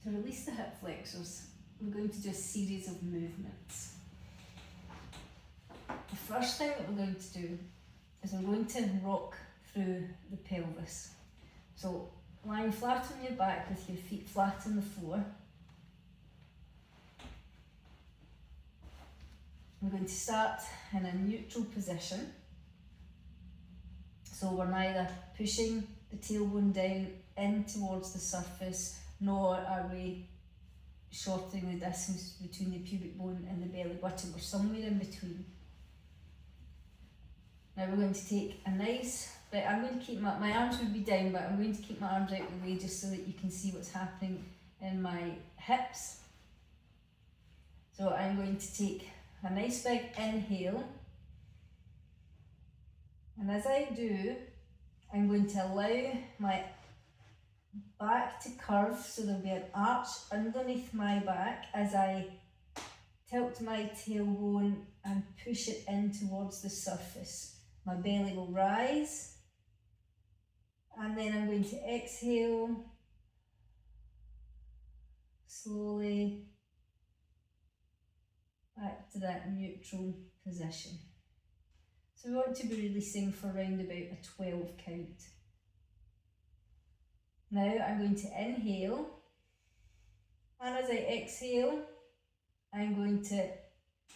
To release the hip flexors, we're going to do a series of movements. The first thing that we're going to do is we're going to rock through the pelvis. So lying flat on your back with your feet flat on the floor. We're going to start in a neutral position. So we're neither pushing the tailbone down in towards the surface, nor are we shortening the distance between the pubic bone and the belly button. We're somewhere in between. Now we're going to take a nice, I'm going to keep my arms would be down, but I'm going to keep my arms out of the way just so that you can see what's happening in my hips. So I'm going to take a nice big inhale, and as I do, I'm going to allow my back to curve, so there'll be an arch underneath my back as I tilt my tailbone and push it in towards the surface. My belly will rise, and then I'm going to exhale slowly back to that neutral position. So we want to be releasing for around about a 12 count. Now I'm going to inhale, and as I exhale, I'm going to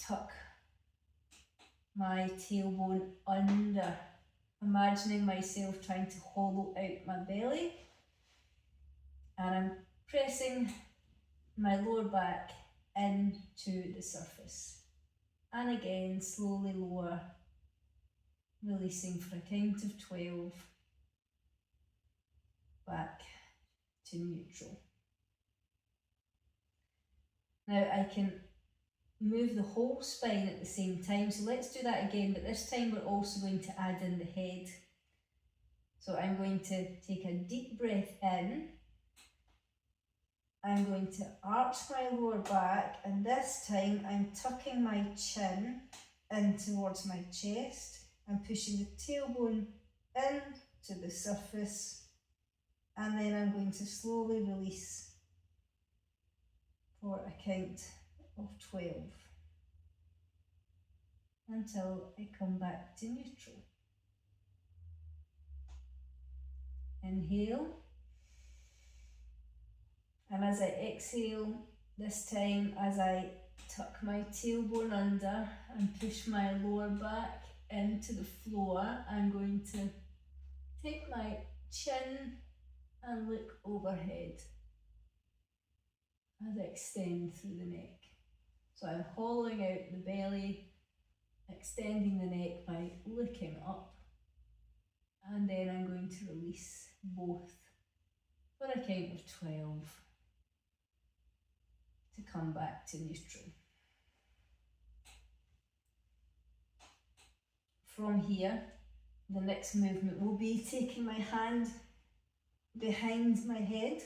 tuck my tailbone under, imagining myself trying to hollow out my belly, and I'm pressing my lower back into the surface. And again, slowly lower, releasing for a count of 12, back to neutral. Now I can move the whole spine at the same time, so let's do that again, but this time we're also going to add in the head. So I'm going to take a deep breath in, I'm going to arch my lower back, and this time I'm tucking my chin in towards my chest and pushing the tailbone in to the surface, and then I'm going to slowly release for a count of 12 until I come back to neutral. Inhale, and as I exhale, this time as I tuck my tailbone under and push my lower back into the floor, I'm going to take my chin and look overhead as I extend through the neck. So I'm hollowing out the belly, extending the neck by looking up, and then I'm going to release both for a count of 12 to come back to neutral. From here, the next movement will be taking my hand behind my head.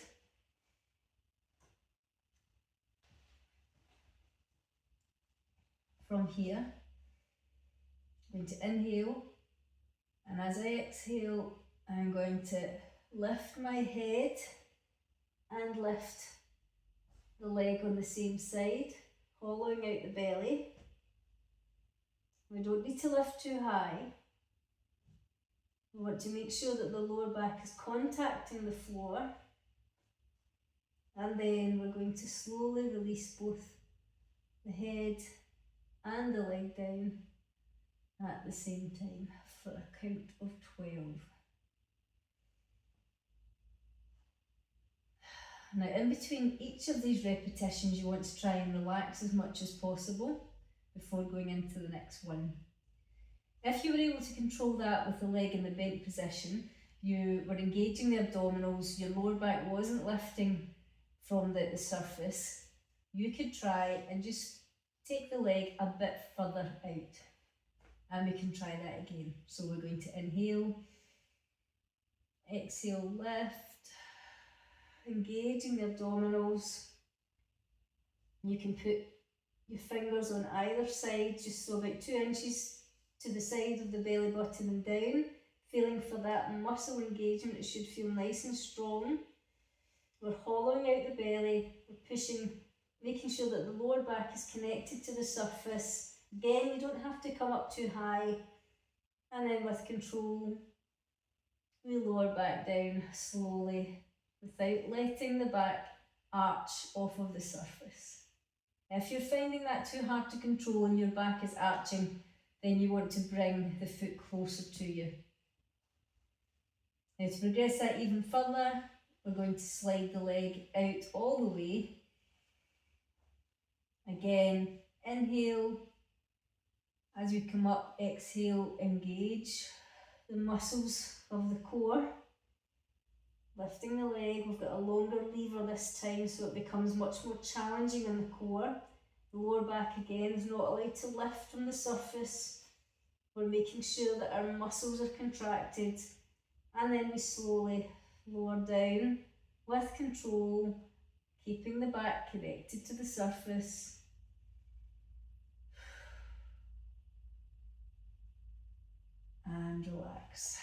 From here, I'm going to inhale, and as I exhale, I'm going to lift my head and lift the leg on the same side, hollowing out the belly. We don't need to lift too high. We want to make sure that the lower back is contacting the floor, and then we're going to slowly release both the head and the leg down at the same time for a count of 12. Now, in between each of these repetitions, you want to try and relax as much as possible before going into the next one. If you were able to control that with the leg in the bent position, you were engaging the abdominals, your lower back wasn't lifting from the surface, you could try and just take the leg a bit further out. And we can try that again. So we're going to inhale, exhale, lift, engaging the abdominals. You can put your fingers on either side, just so about 2 inches to the side of the belly button and down, feeling for that muscle engagement. It should feel nice and strong. We're hollowing out the belly, we're pushing, making sure that the lower back is connected to the surface. Again, you don't have to come up too high. And then with control, we lower back down slowly without letting the back arch off of the surface. If you're finding that too hard to control and your back is arching, then you want to bring the foot closer to you. Now to progress that even further, we're going to slide the leg out all the way. Again, inhale. As we come up, exhale, engage the muscles of the core. Lifting the leg, we've got a longer lever this time, so it becomes much more challenging in the core. The lower back again is not allowed to lift from the surface. We're making sure that our muscles are contracted, and then we slowly lower down with control, keeping the back connected to the surface. And relax.